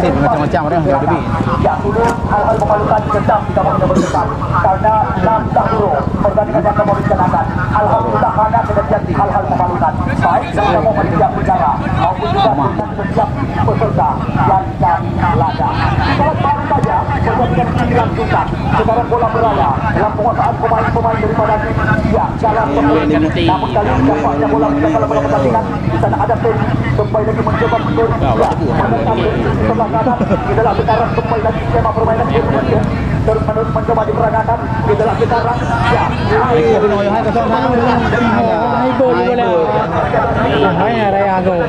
wasit macam-macam orang yang lebih. Ya, dulu hal-hal memalukan sedang kita mencoba berdebat karena 6 tahun pertandingan yang kamu rencanakan hal-hal mudahana terjadi hal-hal memalukan baik dari kamu panitia penjara maupun juga dengan setiap peserta yang kami laga. Saat baru saja pertandingan ini dilangsungkan. Sekarang bola berada dalam penguasaan pemain-pemain daripada Indonesia dalam pertandingan. Namun kali ini dampaknya bola bisa dalam pertandingan di sana ada Teddy kembali lagi mencoba menentang sebelah kanan di dalam sekarang kembali lagi skema permainan Indonesia terus mencoba diperagakan di dalam sekarang ya hai boleh hai raya go ya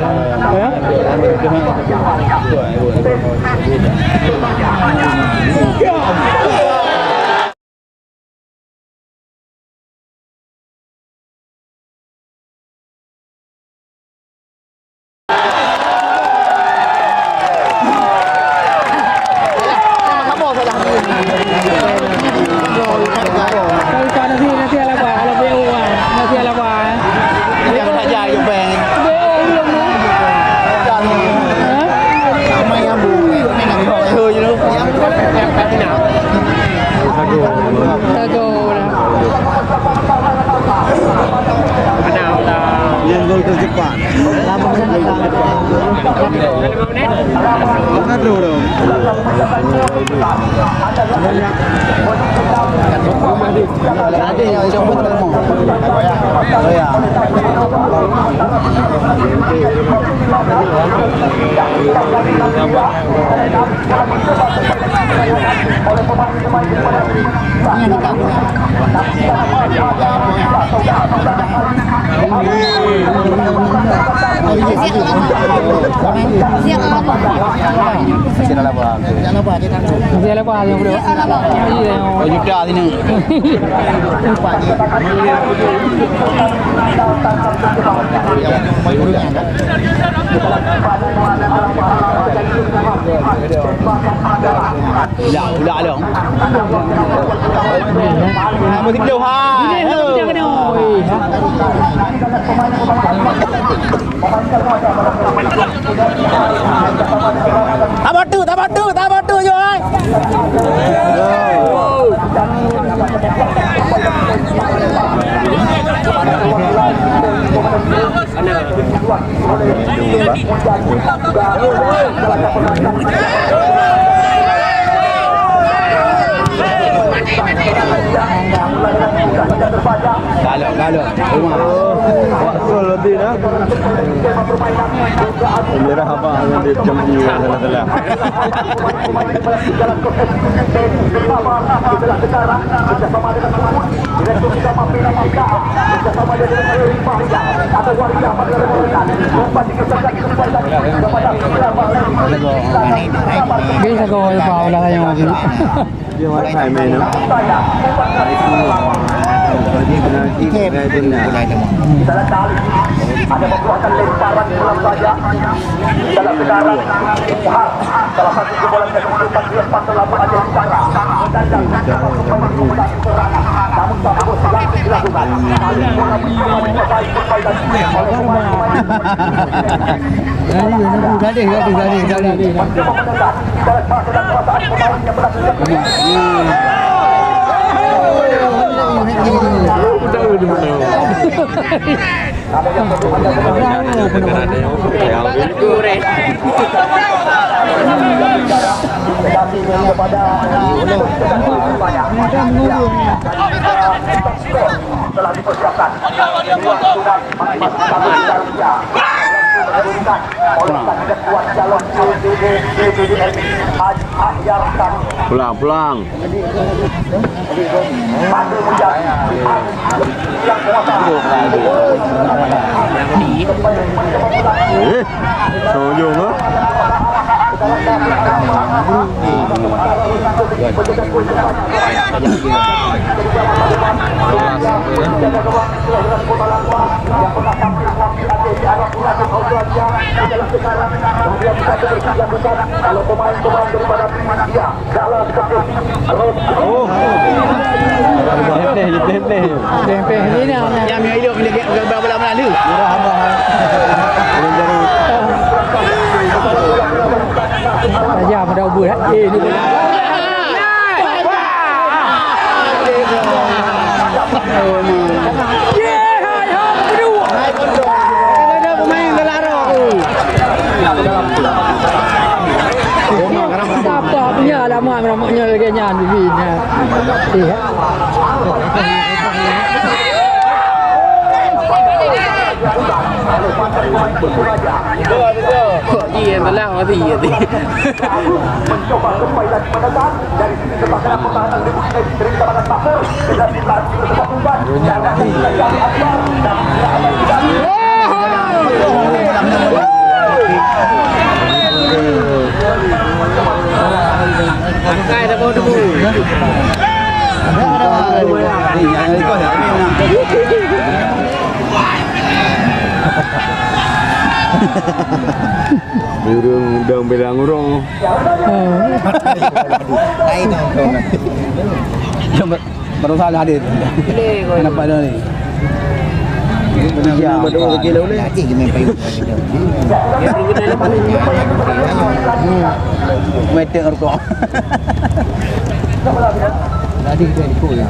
Udah dong. Musik jauh hai. Tabatu jo hai. Kalau rumah Betul lebih dah. Merah apa yang dia jempu adalah. bisa go pa wala kayong Dia orang Thai main no. Ada pembuatan lemparan bola saja dalam sekarang salah satu jebolan yang menentukan dia pasal lama aja utara menandang pembuatan serangan namun tak boleh sedang dilakukan bola mencoba permainan oleh pemain-pemain Gadi. mencoba menendang dalam kekuasaan pemain yang berhasil telah dipersiapkan Pulang. Sojong ah. Kalau pemain-pemain daripada Indonesia dalam Tempe ni yang hidup bila gambar bola Melayu. saja ini bola. Ada pemain Galaro. Apa punya lama-lamanya lagi nyan di sini. Iya. Kok dia telah mati ya. mencoba kembali lagi menekan dari sini sebelah kanan pertahanan dari kawasan Pasir dengan dilaju kesatuan dan dari Jami Akbar dan Angkai dah kau dulu. Burung udang belang urung. Baru salah hadir. Kenapa dah ni? Benar-benar berdua kilo ni. Meter kau. Tadi kita ikut ya.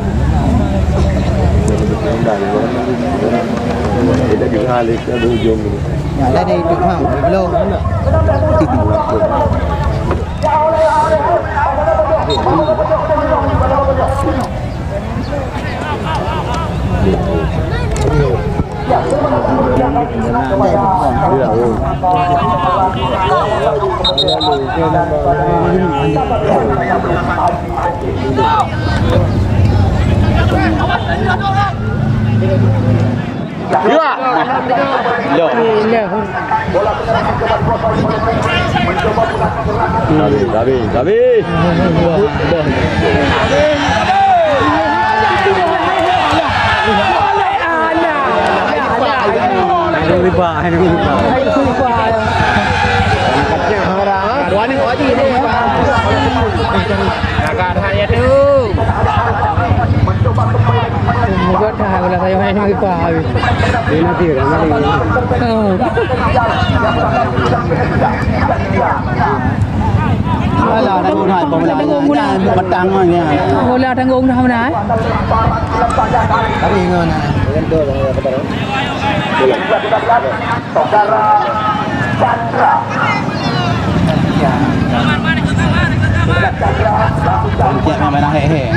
Kita di halik ada hujung ni. Ya, tadi ikut hang belum. Ya. Yo. Gabi. Lupa. Wani wajib ni. Agak hanya tu. Buat dah bola saya main lagi kuah. Dia nanti ramai. Alah dah guna bola. Petang ni. Bola tanggung dah mana? Tapi ingat saudara Chandra Tiap main hehe.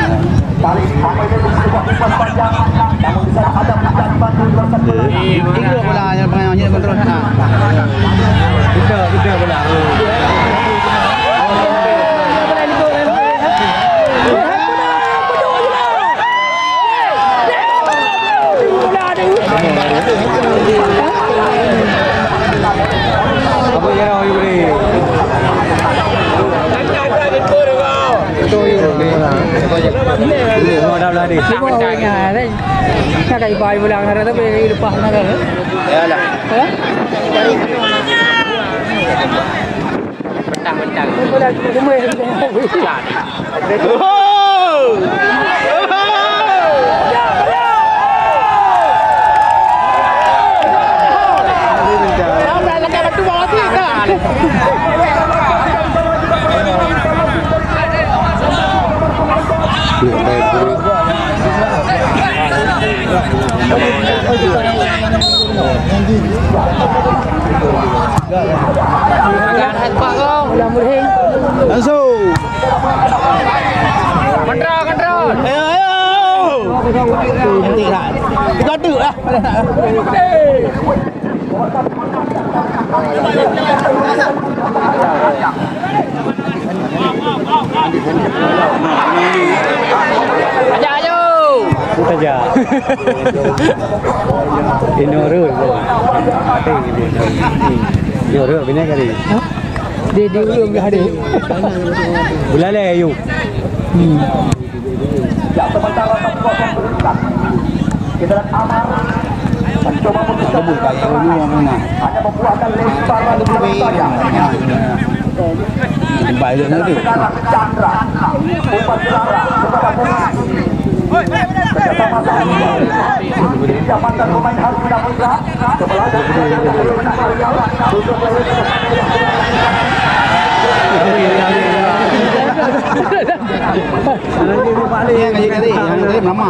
kali ini pemainnya sebuah umpan panjang namun di sana ada pemain bantu luar satu Tiga bola yang penanya kontrol sana. Kita bola. Apa yang awak beri? Ada lari. Lima orang yang ada. Nak kaya bayi bola orang tu pergi lepas nak ke? Yalah. Mentang-mentang. Bola semua yang bola murhing. Langsung. Kontrol. Ayo. Tidak. Kita tu lah. Ayo. Saja. Inorul. Inorul bina kali. Dia belum dah ada. Bulan le ayu. sementara 1-0 berdekat Giliran Amar mencoba memisahkan hanya membuahkan lemparan bola saja Baik tu. sekarang Chandra umpan Chandra kepada posisi kerjasama mantan pemain Haruna Putra sebelah dari Nanti ni balik Yang tadi mama.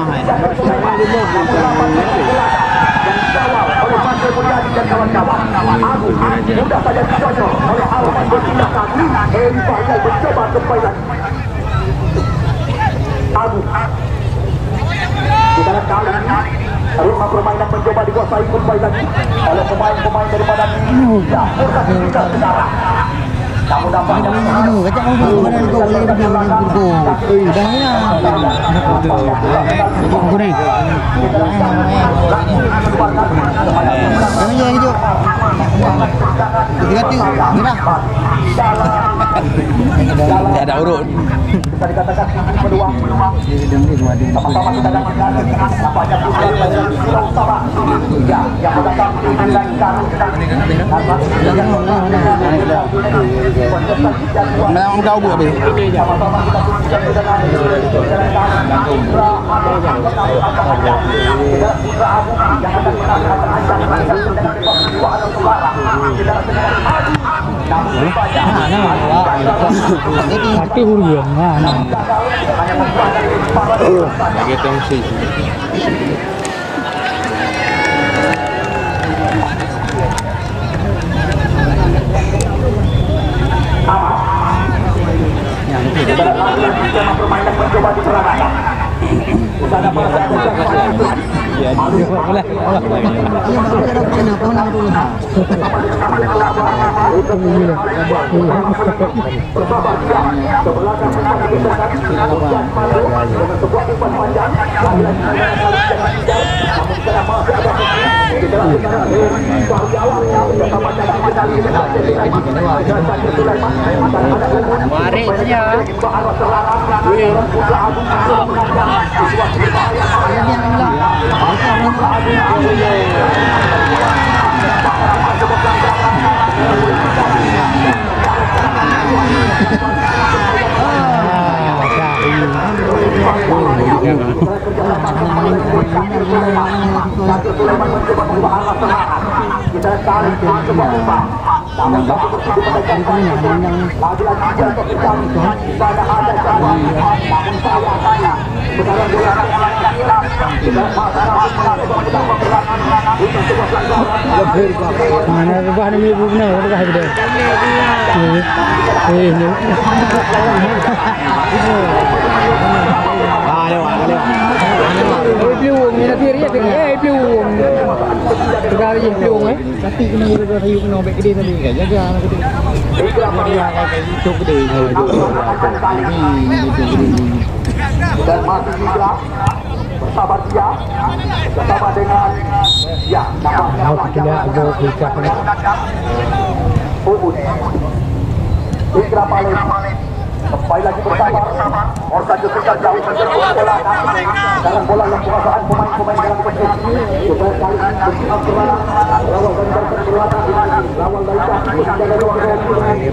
oleh Pantai Mulyadi dan kawan-kawan. Agung mudah saja dicocok oleh Alvan bertindak kaki. Eri Fahyal mencoba kembali lagi. Agung kita lihat kali ini rumah permainan mencoba dikuasai kembali lagi oleh pemain-pemain daripada ya, Murka sekarang. Namun nampaknya Kacau kau mana kau boleh bergol. Dah ya. Goreng. Kami jangan hijau. Tiga tiu, merah. Tak ada urut. bisa dikatakan peluang sama-sama kita dapatkan nampaknya pukulan Silau Utama ya yang mendatang dan Memang kau buat be. sama-sama kita tunjukkan dengan Putra Agung yang akan menang dengan perjuangan Utara kita Hati hurian mana? Kita mesti. Skema permainan mencoba diperagakan. Usada pada Mari saja. kita tarik coba ubah namun satu bersih lagi-lagi pada ada cara namun saya sekarang bola Mana rubah ni benar rubah dia. Pelung ni nanti dia tengah pelung. Sekali pelung Tapi kena rayu kena baik gede tadi kan. Jaga anak gede. Dia kayak itu gede. dan masih juga bersama dia bersama dengan ya Indra Palem kembali lagi bersama Orsa Jessica jauh menjemput bola dalam bola yang penguasaan pemain-pemain dalam kompetisi sudah kali bersiap serang lawan Bandar Perbuatan lawan Laika menjaga ruang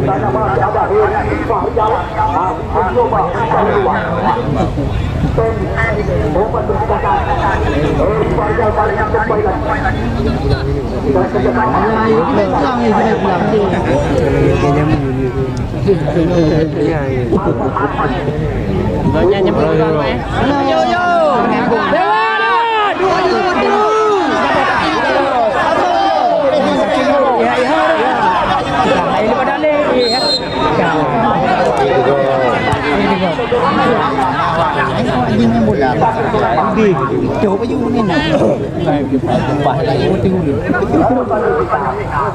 sana masih ada Heri Fahyal masih mencoba mencari ruang obat bersiapkan Heri Fahyal balik kembali lagi kita kerjasama banyak nyebut yo yo Dewana 2-1 ya ya ini pada lagi ya ini bola di coba you ni nak bah lagi tinggi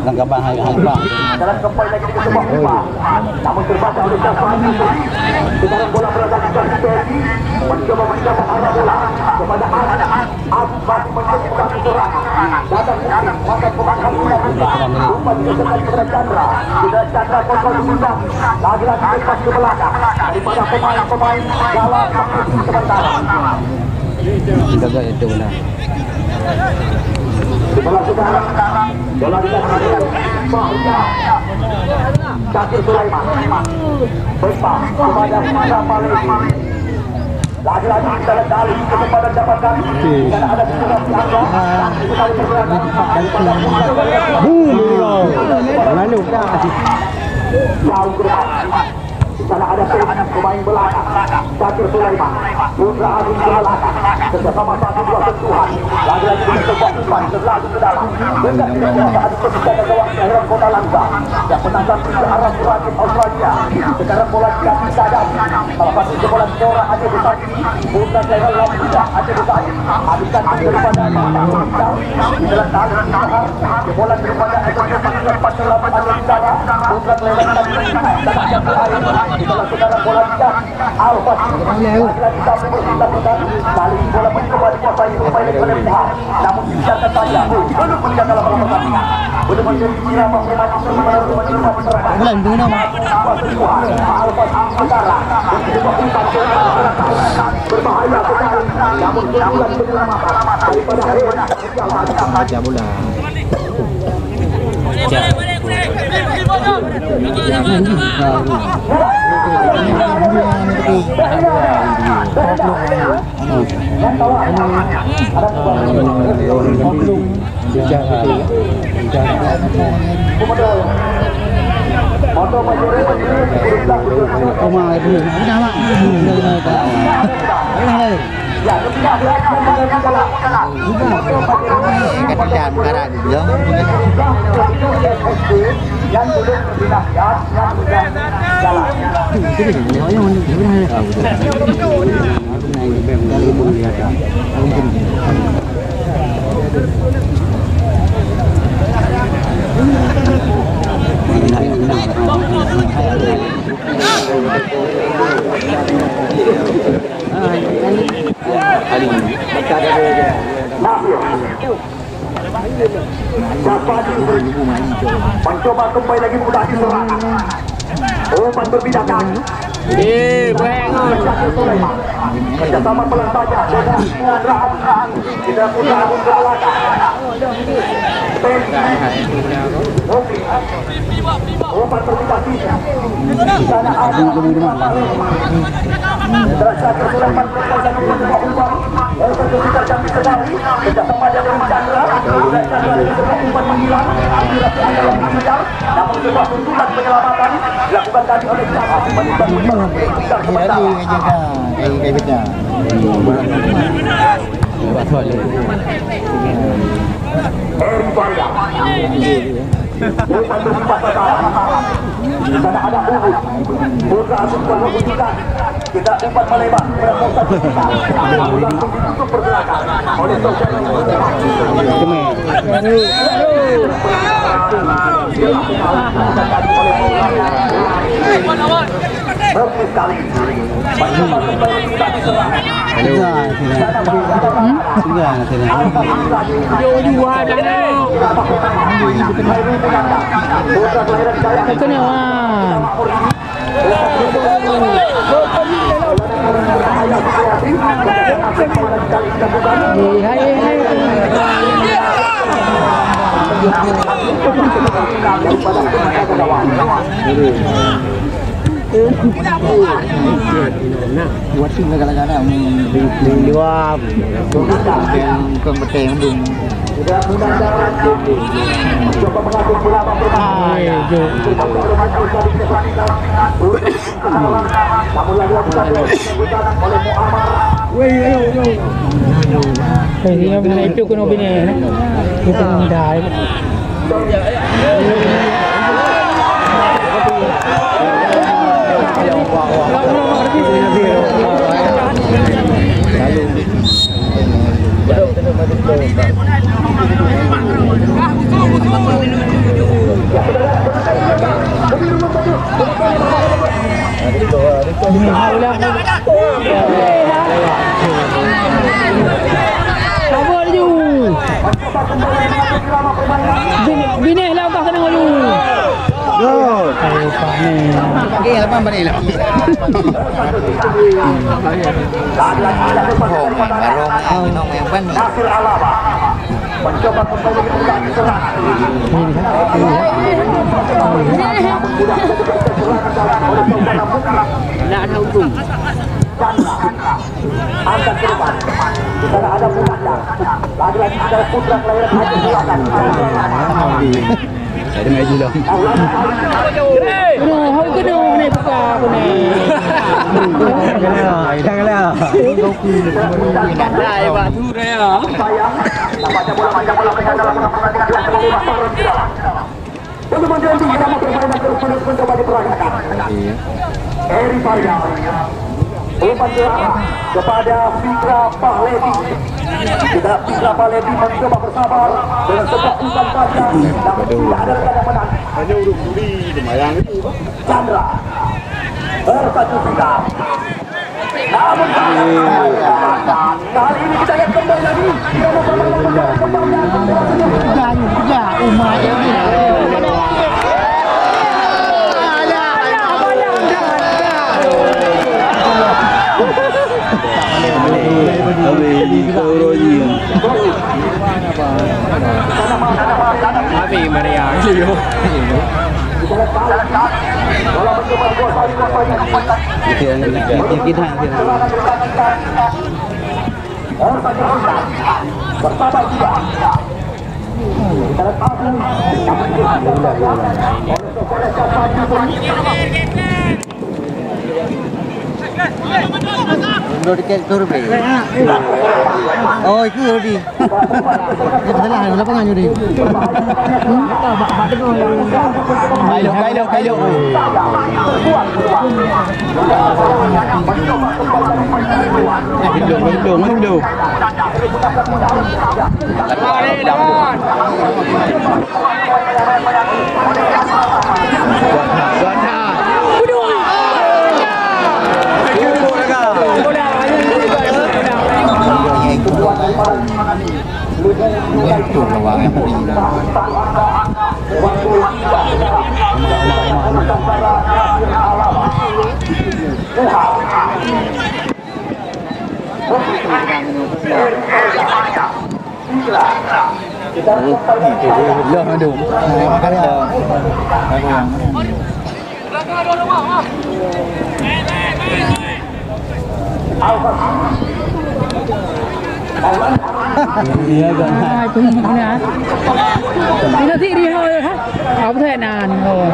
langkah bang bang dalam kembali lagi ke sebuah rumah namun terbaca oleh Syafani sekarang bola berada di kaki Peti mencoba arah bola kepada Abad mencoba serangan datang maka pemakan bola umpan dikesan kepada Chandra sudah Chandra kontrol dibuka lagi-lagi lepas ke belakang daripada pemain-pemain dalam kompetisi sementara gagal itu benar bola sekarang bola dikasihkan Fahyal Syakir Sulaiman Bepa kepada Indra Palem lagi-lagi kita lihat kali kesempatan dapatkan dan ada situasi anda sekali pergerakan daripada Lalu dah. jauh ke depan Di sana ada pemain belakang Syakir Sulaiman, Putra Agung di belakang, kerjasama satu dua sentuhan, lagi-lagi dengan sebuah umpan terlalu ke dalam. Dekat tidak kuasa adu penjaga gawang kelahiran Kota Langsa yang menangkap ke arah Rakit Australia. Sekarang bola dikasih sadar. Salah satu jebolan Nora Aceh Besari, Putra kelahiran Lampung Aceh Besari, habiskan daripada dalam tali jebolan daripada Aceh Besari 48 Aceh Besari, Putra kelahiran Lampung setelah saudara bola tidak Alfat lagi-lagi kami bersinta-sinta kali bola mencoba dikuasai pemain Penempah, namun dibiarkan saja belum menjaga dalam pertandingan belum menjadi irama pemain bulan guna Alfat sekarang mencoba umpan berbahaya sekali namun bulan menyelamatkan daripada hari bola. Kendaraan karang bilang yang duduk di nasihat yang sudah jalan. Mencoba kembali lagi mudah diserang. Umpan berbidakan. Kerjasama pelan saja dengan Rahan tidak Putra Agung ke belakang. Umpan berbidaki. Di sana ada Syakir Sulaiman berkuasa dengan umpan. Kita jambi sedari. Kerjasama dengan Chandra. Dan Chandra dengan sebuah umpan menghilang. Akhirnya adalah mengejar. Namun sebuah tuntutan penyelamatan dilakukan tadi oleh Chandra. kayak gitu. Eri Banda. Umpan bersifat perkara. Di sana ada Ubud. Putra Agung Kuala Butikan. Kita umpan melebar kepada Kosta Butikan. Langsung ditutup pergerakan oleh Sosial. Bagus sekali. Buat sih kadang-kadang dua yang kompeten belum. Coba mengatur bola namun lagi oleh Muammar. Kaya nga ito ko no binene. Ito ang dahil. Bineh lang ka ng ulo. Go. Okay, apa balik lah. Nasir Alaba mencoba kembali ke serangan. Angkat ke depan. Di sana ada Putra. Lagi-lagi ada Putra kelahiran Aceh Selatan. Ada maju dah. Kena, hau kena ni buka aku ni. Kena, janganlah. Dah, Pak tu dah. Nampaknya bola macam bola mereka dalam pertandingan yang terlibat turun tidak. Untuk menjadi irama permainan terus-menerus mencoba diperagakan. Eri Faria umpan bola kepada Fikra Pahlevi. Sudah Fikra Pahlevi mencoba bersabar dengan sebuah umpan baca, namun tidak ada rekan yang menang. Hanya urut duri lumayan itu. Chandra bersatu Fikra. Namun kali ini kita lihat kembali lagi irama permainan kembali. Ya, umar ini. Tapi Maria Leo. Kita bersabar juga. Tiket tur bre. Oh, itu Rodi. Ya betul lah, lapangan Rodi. Kailo. Hidung. Itu mana? Ini nanti dia ha? Apa tu nan? Oh,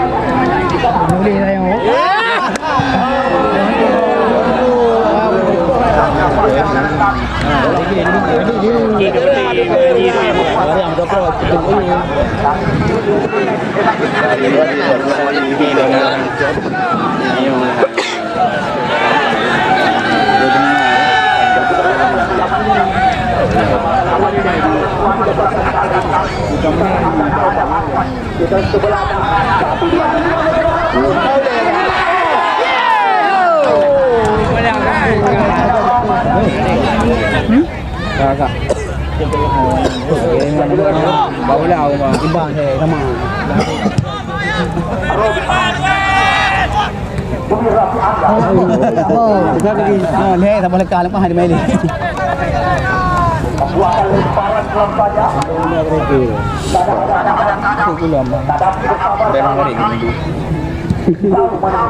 boleh saya mau. Kakak. Bawa lau mà timbang thế sama. Oh, kita lagi. Ni sama lekar lepas hari main ni. Buatan lemparan pelan saja.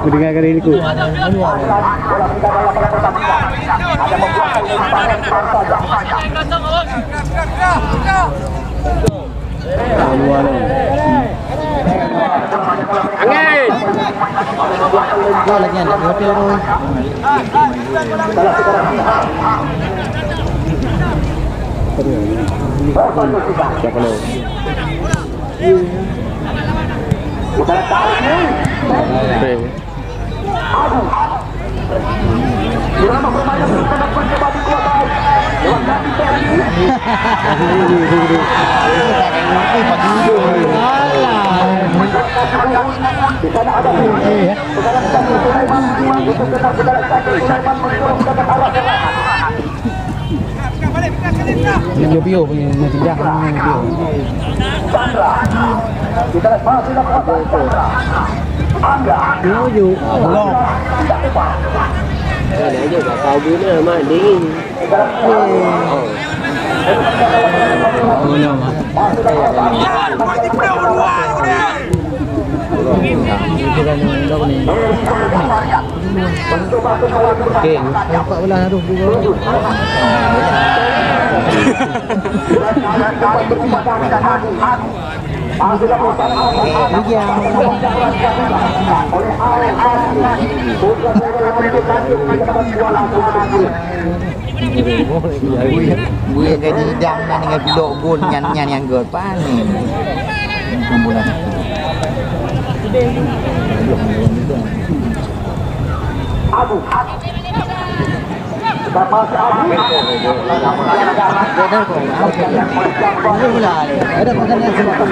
Mendengar kali ini ku. Bola tidak dalam pertandingan. Ada membuatkan lemparan pelan saja. Angin. Gol lagi nak hotel tu. Siapa lo? Irama permainan terus mencoba dikuasai. Lewat kaki Ferdi. Di sana ada sekarang kaki Sulaiman untuk sekarang kaki Sulaiman mencoba arah serangan. Yang Pio punya tindak Pio. Chandra. Kita lihat masih dapat Chandra. Angga. Tuju. Belum. Tidak tepat. Dia juga tahu guna mah dingin. Belum. Okey, nampak bola tu. Gue kayak di dam dengan pilok gun nyan yang gue panen. Bulan. Aduh. Ada makannya semua.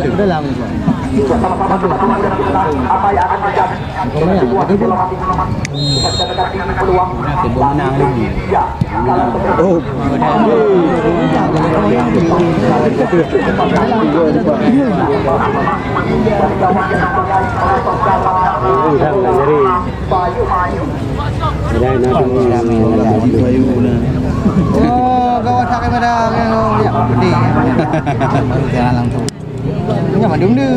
Udah lama itu. Apa yang akan terjadi? Peluang menang lagi. Oh. Oh, kawan tak kepada yang pedih. Baru jalan langsung. Ini apa dum dia?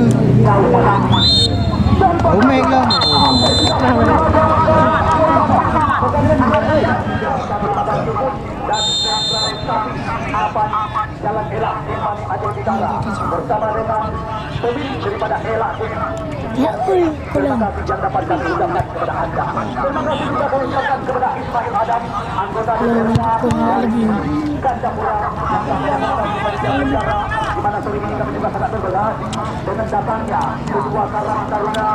Umek lah. Jalan elak bersama dengan pemilik daripada elak terima kasih yang dapat kami ucapkan kepada anda. Terima kasih juga kami ucapkan kepada Ismail Adam, anggota Gandapura di mana sore ini kami juga sangat berbelas dengan datangnya kedua karang taruna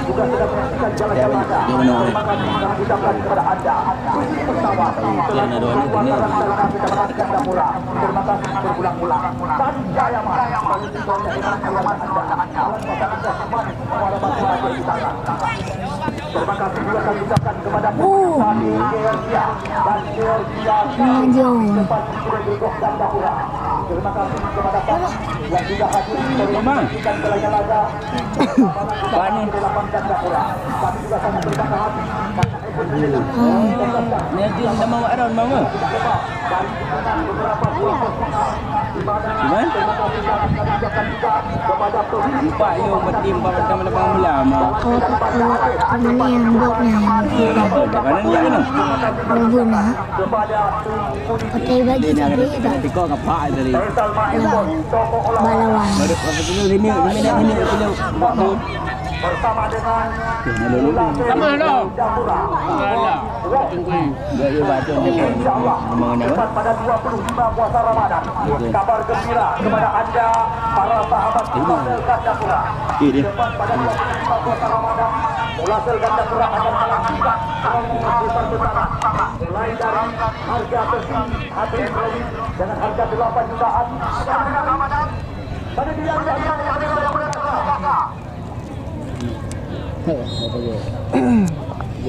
juga sudah menyaksikan jalan-jalan anda. Terima kasih kami ucapkan kepada anda. Bersama Gandapura. Terima kasih berulang-ulang. Tadi Jaya Mas, terima kasih juga kami ucapkan kepada Bupati Georgia dan Georgia tempat Gregor Gandapura. Terima kasih kepada Pak yang juga hadir memberikan laga delapan Gandapura. Kami juga sangat berterima kasih. Ni dia nama Mak Ron mama. Gimana? Empat yo bertim pertama lepas mula mah. Ini yang buatnya. Kanan dia kena. Guna. Pakai baju tapi tak. Tiko kapak tadi. Balawan. Apa tu ini kilo. Bersama dengan sama dah. Ada. Dia baca ni. tepat pada 25 puasa Ramadan. Kabar gembira kepada anda para sahabat Gandapura. Tepat pada 25 puasa Ramadan, Mulasel Gandapura akan melakukan besar-besaran. Mulai dari harga tertinggi hati dengan harga 8 jutaan. Ramadan. Pada dia Dia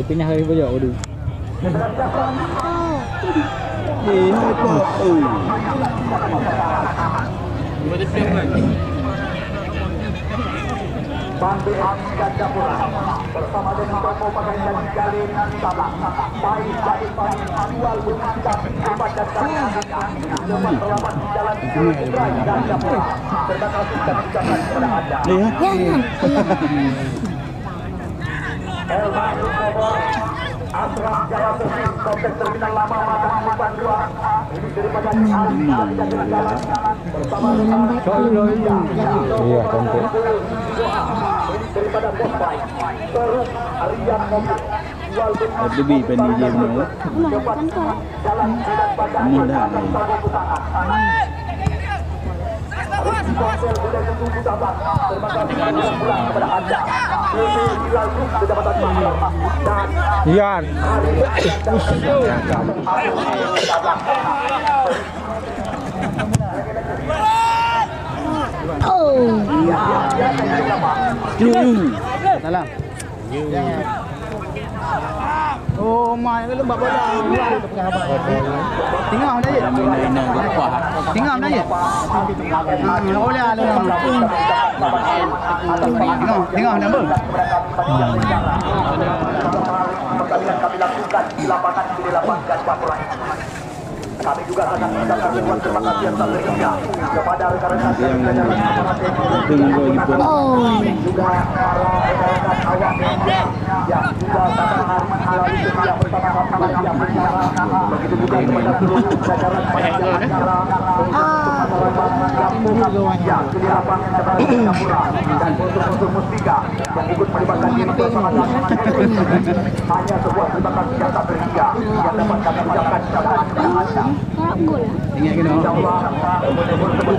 pindah lagi pojok dulu. Bantu Gandapura bersama dengan toko pakaian dan jalin Sabang. Baik dari jual bermacam tempat datang tempat selamat di jalan Gandapura. Terima kasih kami ucapkan kepada anda. Jangan. Elma Rukobor, Asram Jaya Sesi, Kompleks Terminal Lama Mata Bukan 2. Ini daripada jalan bersama dengan Iya, konten. ini daripada Bosbai, Terus Aryan Mobil, jual beli Lebih pendek dia punya. cepat jalan dan badan akan tahu usaha. Konser sudah ditunggu sabar. Terima kasih sudah pulang kepada anda. Ini Hilal Group Kejabatan Pasar dan Ian. Oh. Dalam. Oh, mai cái lembab bola. Tengah dah je. Main gopah. Tengah dah je. Boleh ada. Tengah dah ber. pertandingan kami lakukan di lapangan di lapangan Gandapura. Kami juga sangat mengucapkan terima kasih yang tak terhingga kepada rekan-rekan kami yang Oh. juga para rekan-rekan awak media yang juga pada hari melalui setia bersama panitia acara. Begitu juga kepada seluruh jajaran panitia acara yang di lapangan Jabatan Singapura dan unsur-unsur Mustika yang ikut melibatkan diri bersama kami. Hanya sebuah terima kasih yang tak terhingga yang dapat kami ucapkan kepada anda. Ingat kena. InsyaAllah betul-betul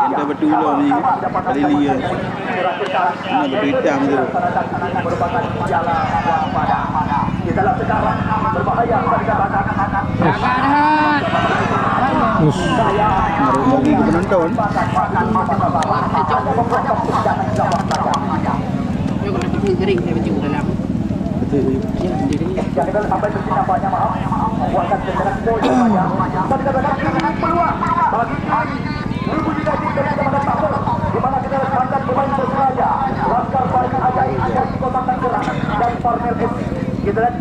Kita berdua ni kali dia. Nak berhitam tu. Di dalam sekarang berbahaya dikatakan Bagi penonton. yang kita sampai di sini banyak maaf membuatkan kendaraan itu banyak. Kita dikatakan peluang bagi ibu juga diberikan kepada Tampur di mana kita letakkan pemain Persiraja, Laskar Bali Ajaib dari Kota Tangerang dan Farmel FC. Kita lihat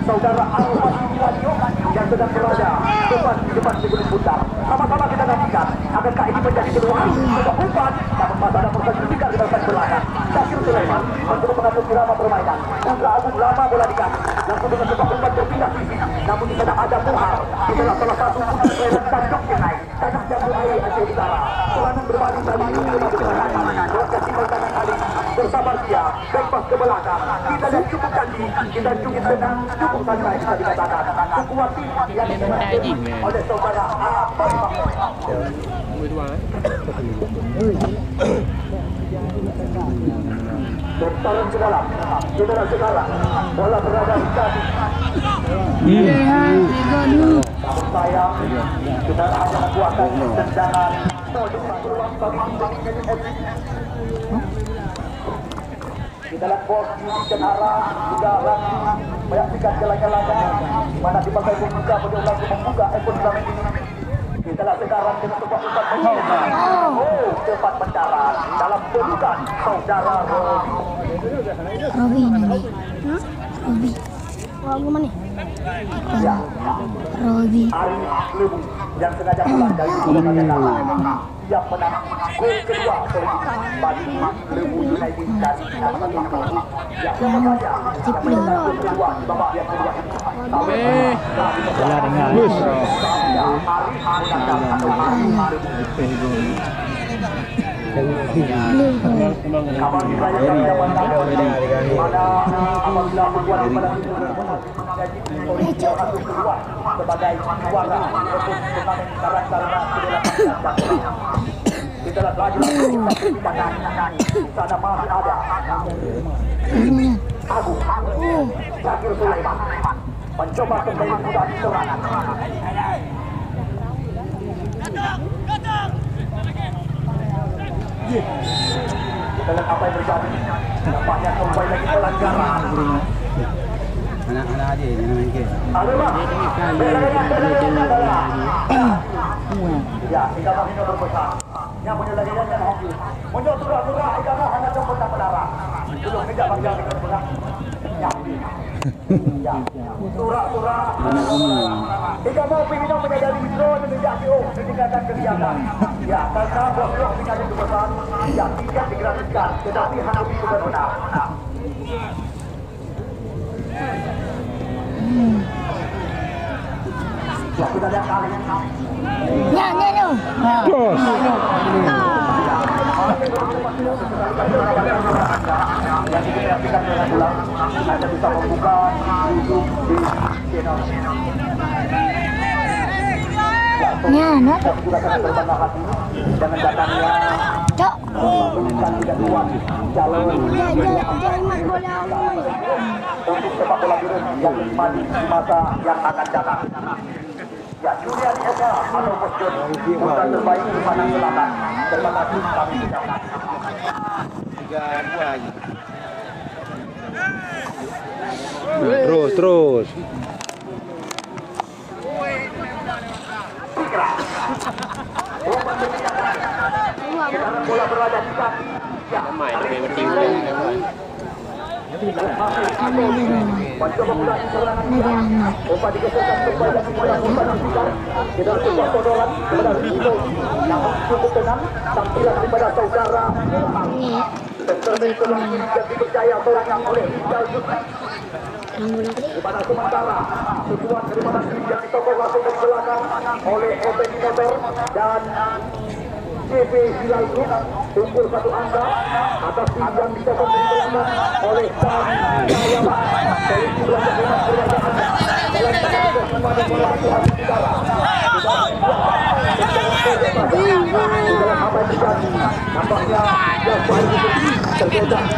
saudara Alfa Radio yang sedang berada di depan sebelum putar. Sama-sama kita nantikan akankah ini menjadi peluang untuk umpan namun masa ada proses berpikir di belakang belakang. Syakir Sulaiman mencoba mengatur irama permainan. Putra Agung lama bola dikasih langsung dengan sebuah umpan berpindah sisi. Namun di sana ada Muhar. Di dalam salah satu umpan permainan Tanjung Kenai. Tanah Jambu Air Aceh Utara. Serangan berbalik tadi berkasih tangan Ali bersabar dia bebas ke belakang. Kita lihat cukup canggih, kita cukup tenang, cukup santai bisa dikatakan. Kekuatan yang dimiliki oleh saudara apa? Bertarung ke dalam, sekarang bola berada di kaki. Namun sayang, kita hanya membuatkan tendangan. Peluang bagi kita lihat bos dan arah juga langsung menyaksikan jalan-jalannya di mana dipakai membuka beliau langsung membuka ekor dalam ini. Kita lihat sekarang dengan sebuah umpan menyiapkan. Oh, cepat mendarat dalam pelukan saudara Robi ini. Robi. Robi mana? Ya, Robi. Arif Lebu yang sengaja pulang dari siap menang gol kedua bagi Lebu United dari yang kedua di babak yang kedua Bola dengar. sebagai juara untuk turnamen karang-taruna kita lihat lagi sana masih ada Agung Syakir Sulaiman mencoba kembali mudah diserang. Kita lihat apa yang terjadi. Nampaknya kembali lagi pelanggaran. Anak-anak dia jangan main game. Ya, kita masih berpesan. Yang punya lagi yang hoki. Muncul surah-surah agama hanya jemput mendarah. Belum tidak baca dengan ya. Surah-surah. Jika mau pimpinan menyadari bidro dan tidak PO meningkatkan kegiatan. Ya, karena bos-bos menyadari kebesaran yang tidak digratiskan, tetapi harus benar-benar. Ya, kita lihat kali ini. Ya. Terus. Yang dikreasikan dengan ulang Anda bisa membuka YouTube di channel Ya, nak. Tapi juga sangat berbangga hati dengan datangnya Cok. Bukan tidak kuat jalur Jangan mat bola. untuk sepak bola biru yang maju di masa yang akan datang. Ya, Julian Eka atau Bos John bukan terbaik di Padang Selatan. Terima kasih kami ucapkan. 3 buah lagi. Terus. Fikra bola berada di kaki. Ya, mencoba mulai serangan. Umpan digeserkan kepada Umpan Fikar. Kita sebuah sodoran kepada Rizko. Namun cukup tenang. Tampilan daripada saudara. Terbentuk yang dipercaya serangan oleh Rizal Yusuf. Kepada sementara sebuah daripada yang ditokong langsung dari belakang oleh Open Motor dan CV Hilal Group unggul satu angka atas tim yang ditokong dari belakang oleh Sam Jayama dari sebelah kemas perwakilan dalam tengah kepada bola Tuhan Utara. Dalam apa yang terjadi nampaknya yang paling tergoda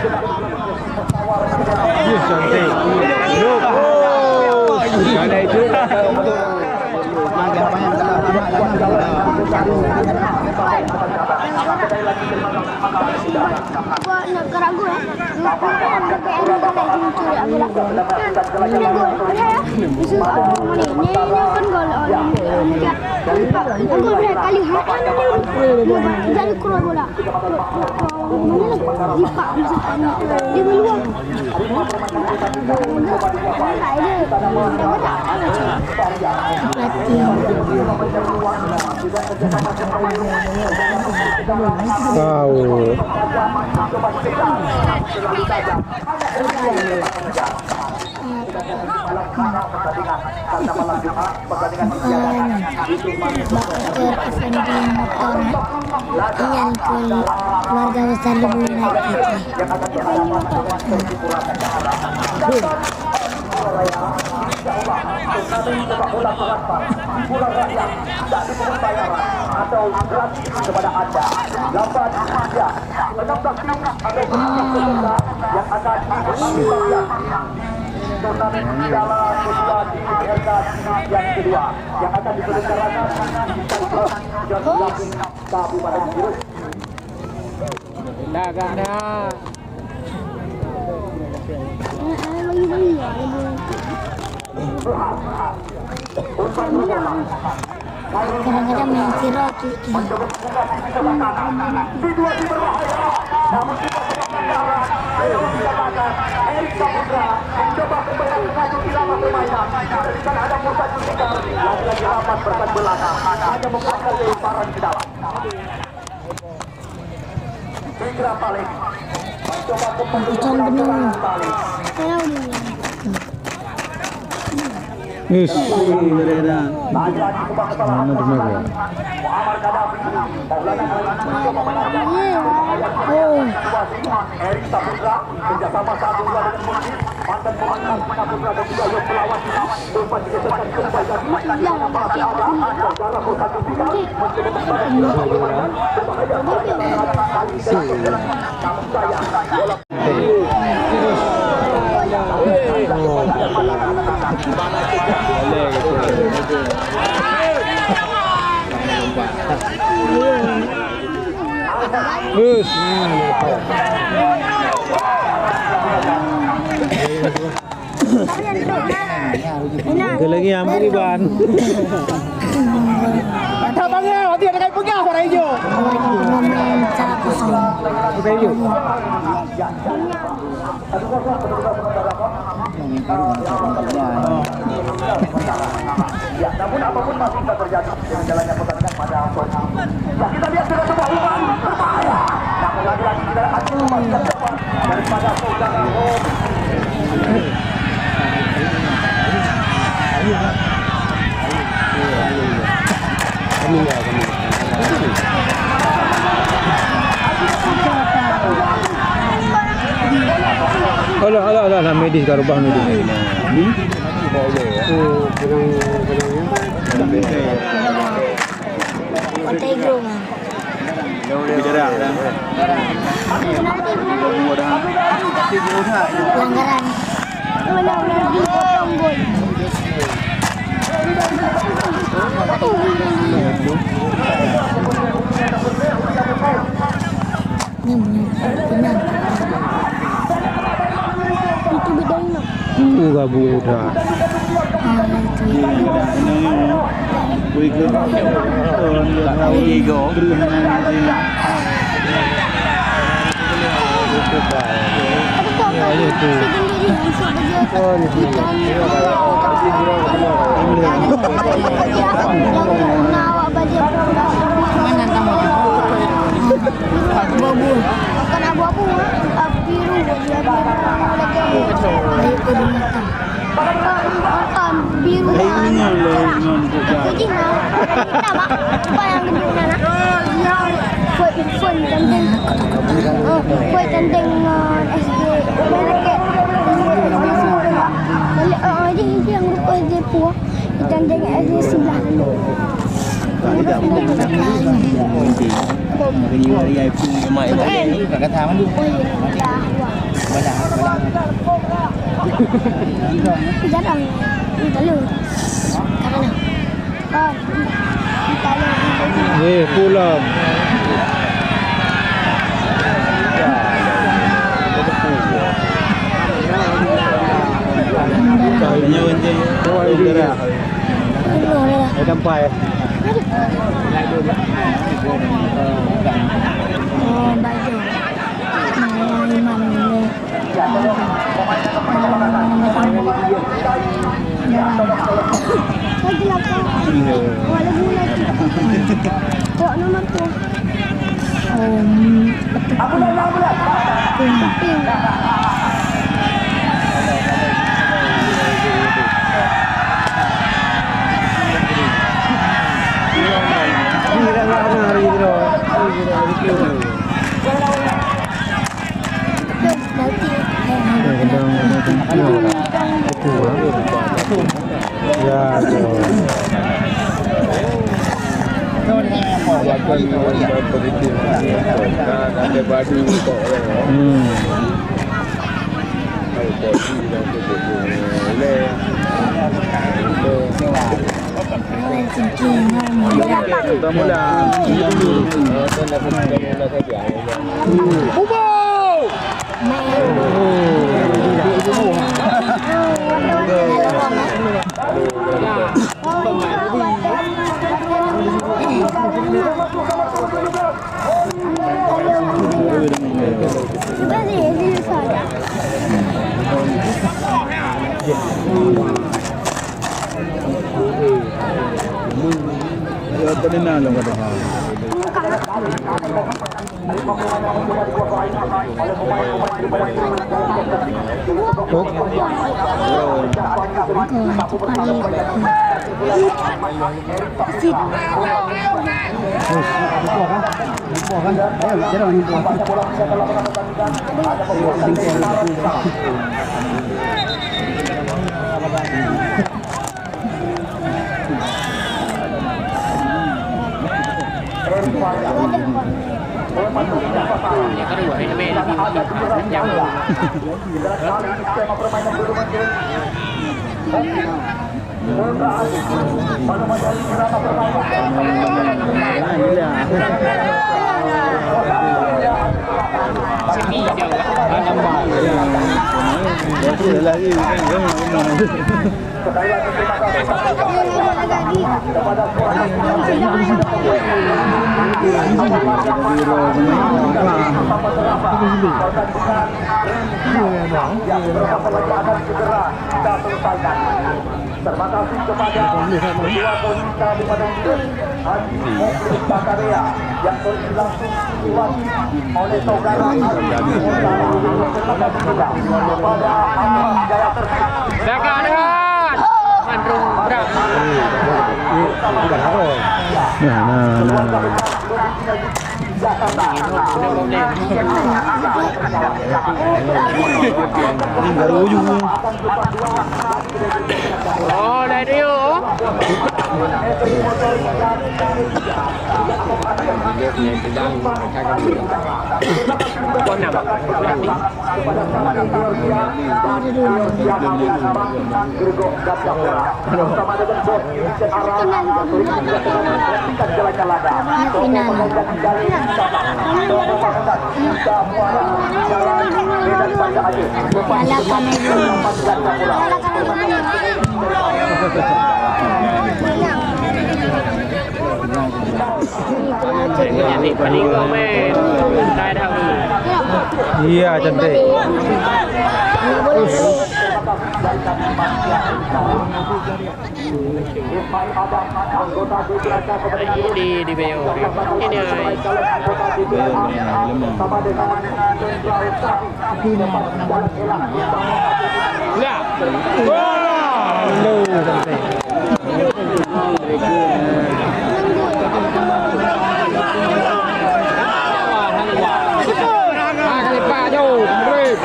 Gua nak keragu ya. Keluarga besar Debu United. atau gratis kepada anda. 8 ya, 16 tim ada yang akan turnamen piala kedua di RK yang kedua yang akan diselenggarakan di Kampus John Lampung Kabupaten Garut. Dagangnya. Kadang-kadang main kira kiki. Situasi berbahaya, namun kita sementara belum dikatakan Erik Saputra mencoba kembali mengadu irama permainan. Di sana ada Musa Jutikar, lagi-lagi rapat berkat belakang, hanya membuatkan lemparan ke dalam. Hingga Palik mencoba kembali serangan Palik. Yes. Lagi-lagi kembang kesalahan Muhammad Gaddafi. Maulana mencoba menangkap Erik Saputra kerjasama satu dua dengan Mursid. Mantan pemain Saputra dan juga Yos Pelawat sempat digeserkan kembali lagi. Saudara Musa Jutikar mencoba kembali permainan berbahaya kali ini namun sayang bola Lagi yang beri ban. Tapangnya, nanti ada kayak pegang warna hijau. Main cara kosong. Kayak hijau. ya, namun apapun masih bisa terjadi dengan jalannya pertandingan pada sore ini. Ya, kita lihat sudah sebuah umpan berbahaya. Namun lagi-lagi kita akan memastikan cepat daripada saudara Om. Alah, medis karo bah medis. Potato. Pelanggaran. Benar-benar dipotong gol. Benar. Itu bedanya. Enggak buta. Gue ke orang yang tahu ego. Mana tamu? Abu-abu. Bukan abu-abu, biru dia biru. Kucing nama apa yang gede Fun gandeng. Fun gandeng SD Meraket. Jadi yang rupa SD Puah gandeng SD sebelah dulu. Pulang. Sampai. Oh, baju. Lagi lapar. Wala gulay. Kok naman to? Ping. Terima kasih kepada Ketua Komite Kabupaten Haji Muklis Bakaria yang langsung diwakili oleh saudara Haji Terima kasih juga kepada Ahmad Jaya Terhad. Mandrung berat. Ini baru juga. Oh, dah dia. Ini paling komen. Dah dah. Iya, cantik. Nggak boleh. Di BO. Ini ay. Ya. Wah, lu cantik. Kali Pak Jo, grip.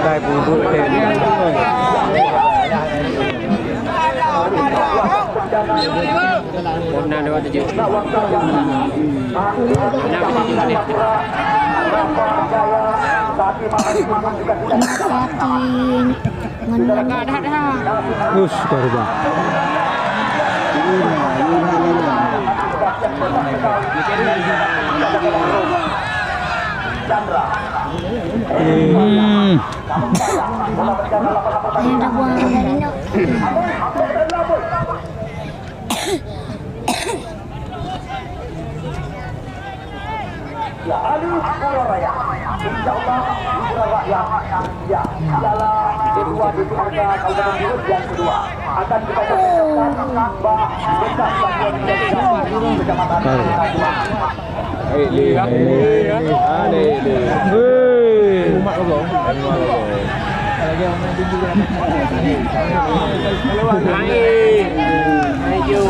Tay bubur thêm. Nah, 27. Us, korban. Ayun na buwan na rin ako. Ya Ali Surabaya. Insyaallah Surabaya ya ialah kedua di Jakarta Kabupaten Bogor yang kedua akan kita saksikan Mbak Bekas Bagian Kecamatan Kedua. Umat apa? Ayo.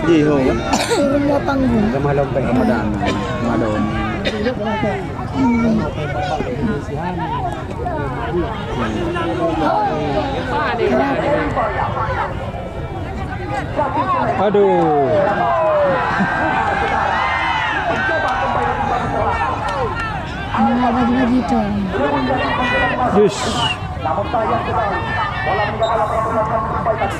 Gì hồn á? Rumah panggung. Kemalom pe kepadaan. Malom. Aduh. Mga bagi-bagi ito. Yes. Namun sayang sekali bola meninggalkan perbuatan sampai tadi.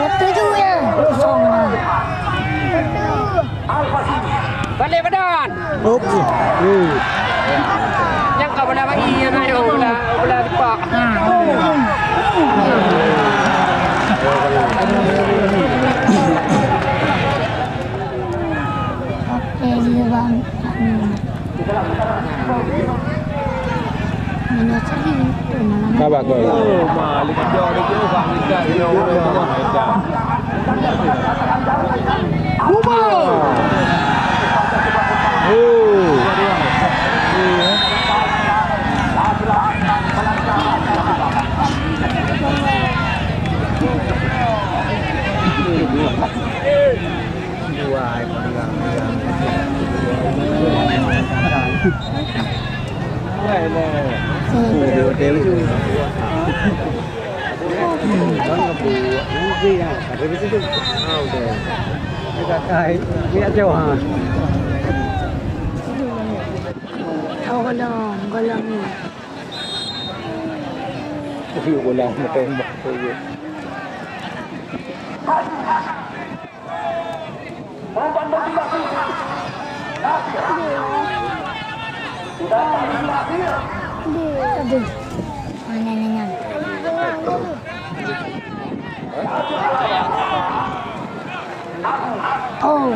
Ito juga. Kosong na. Balik badan. Oops. Yang kau bola bagi yang ayo bola tepak. Oke, dia bang. Minat lagi. Kabak kau. Malik jo dia kira bang dekat dia orang dekat. Golong ni. Golong tembak tu. Aduh. Mana nanya? Oh.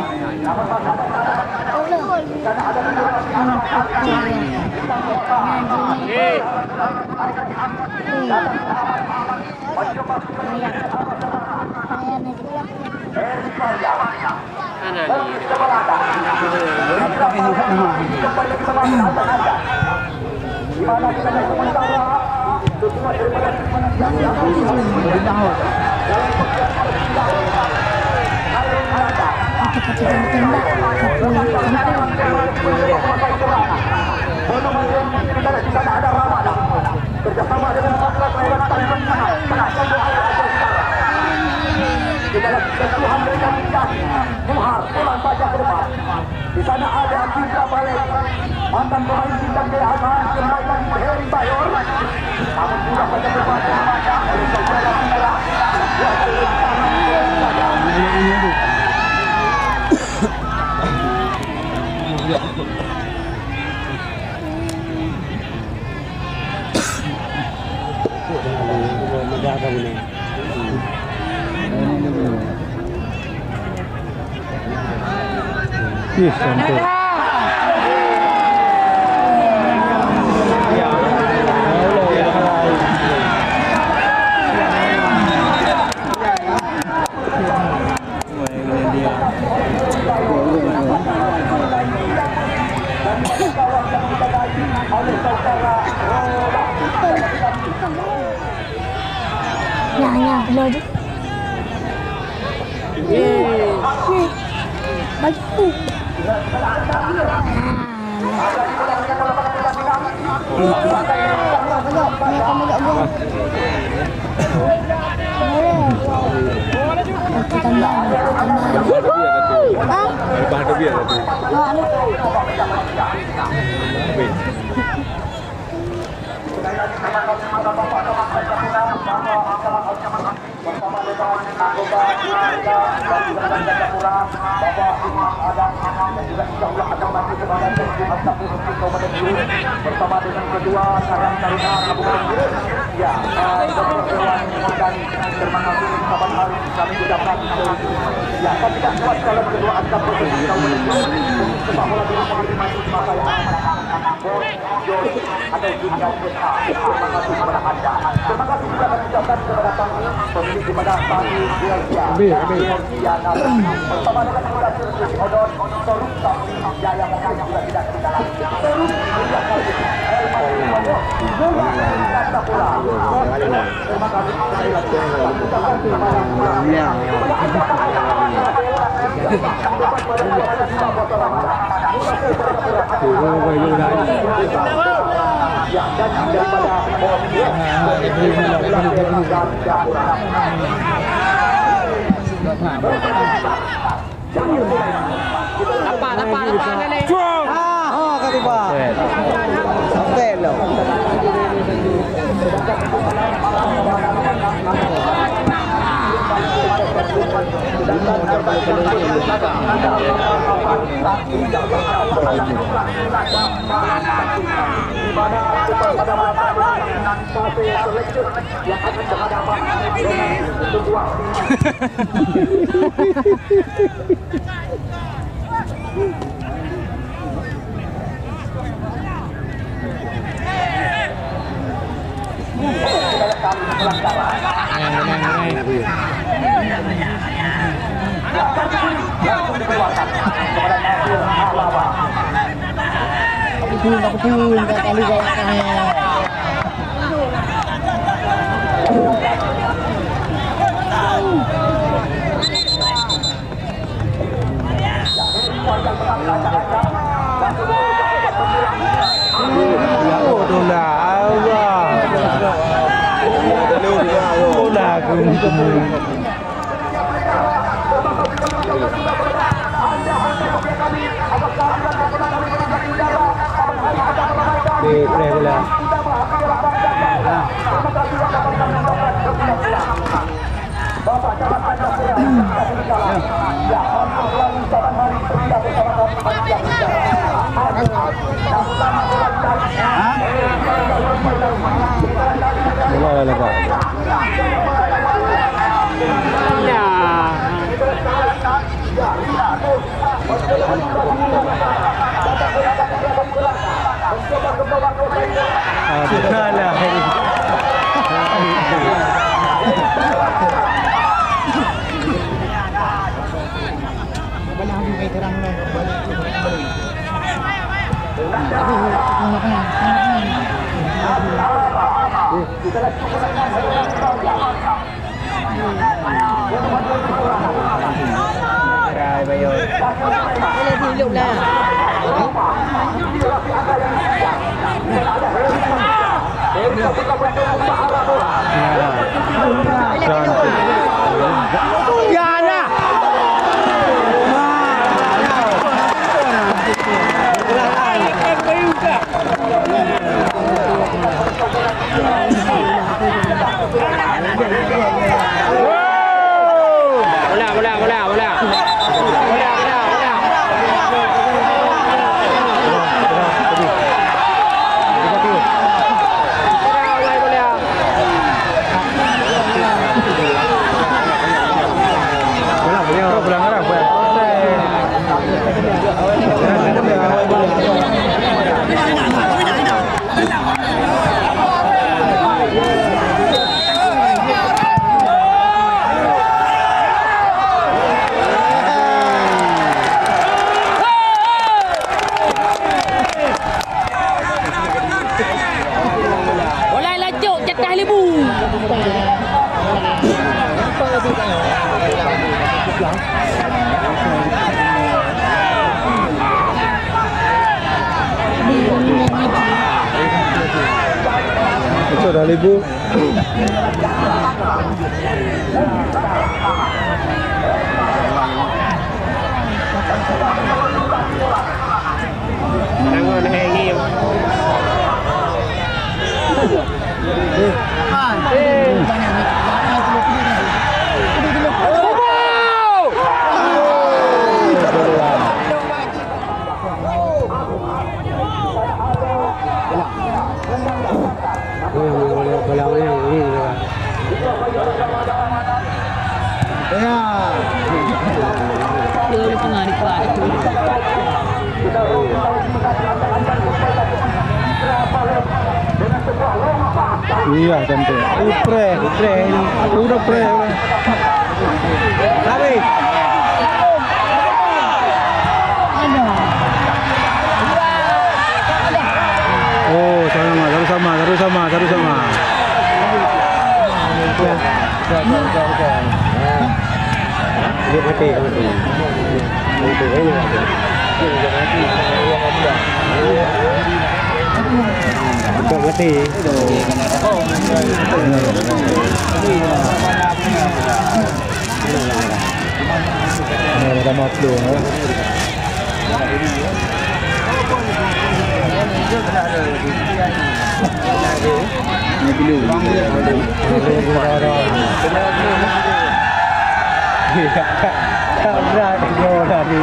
Ketika ditembak bersama dengan Di dalam sentuhan mereka tinggal Muhar pulang saja ke depan. Di sana ada Citra Balik, mantan pemain bintang Dehaman kembali lagi Heri Bayor. Namun sudah saja berbaca oleh saudara merah. Yes, santai. Yang benar tu. Baju. Bersama dengan kedua Karang Taruna Kabupaten Gresik. Ya, terima kasih sahabat hari kami ucapkan. Ya, kami tidak kuat dalam kedua antar provinsi Kabupaten Gresik. Sepak bola di Republik Indonesia saya atau dunia kita. Terima kasih kepada anda. Terima kasih juga kami ucapkan kepada kami pemilik kepada kami Belgia. Bersama dengan Muda Sirkuit Odon, Toruk Tapi Jaya mungkin juga tidak ketinggalan. Toruk juga kali. Terima kasih sekali lagi. Ucapkan Apa ni? Kata bah. Sampai loh. Betul, kali galaknya. Sudah ribu. Nangon hangim. Iya, tentu. Pre, udah pre. Tapi. Oh, sama. Dia mati. Itu ini. Bukan mati. Ada maklu. Berat kau tadi.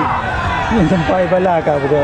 Sampai balaka bro.